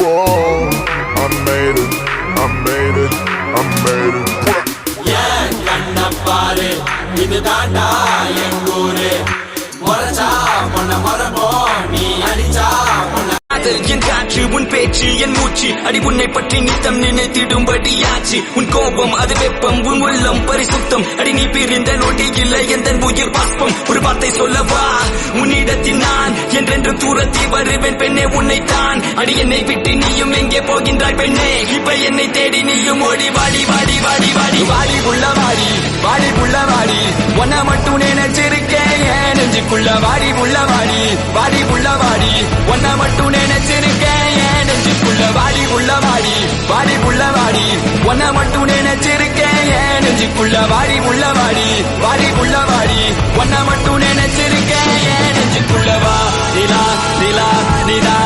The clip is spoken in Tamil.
Whoa, I made it, I made it, I made it. Yeah, kanna paare idu daanda engure moracha monna marabo nee adicha monna என் காற்று உன் பேச்சு என் மூச்சு அடி உன்னை பற்றி நித்தம் நினைத்திடும்படியாச்சு உன் கோபம் அது வெப்பம் உன் உள்ளம் பரிசுத்தம் அடி நீ பிரிந்த நோட்டி இல்லை எந்த உயிர் பாஸ்பம் ஒரு வார்த்தை சொல்லவா உன்னிடத்தில் நான் என்றென்று தூரத்தி வருவேன் பெண்ணே உன்னைத்தான் அடி என்னை விட்டு நீயும் எங்கே போகின்றாய் பெண்ணே இப்ப என்னை தேடி நீயும் ஓடி வாடி வாடி வாடி வாடி வாடி உள்ள வாடி வாடி உள்ள வாடி ஒன்ன மட்டும் நினைச்சிருக்கேன் ஏன் நெஞ்சுக்குள்ள வாடி உள்ள வாடி வாடி உள்ள வாடி ஒன்ன மட்டும் நினைச்சிருக்கேன் ஏன் நெஞ்சுக்குள்ள வாடி உள்ள வாடி வாடி உள்ள வாடி ஒன்ன மட்டும் நினைச்சிருக்கேன் ஏன் நெஞ்சுக்குள்ள வாடி உள்ள வாடி வாடி உள்ள வாடி ஒன்ன மட்டும் நினைச்சிருக்கேன் ஏன் நெஞ்சுக்குள்ள வா நிலா நிலா நிலா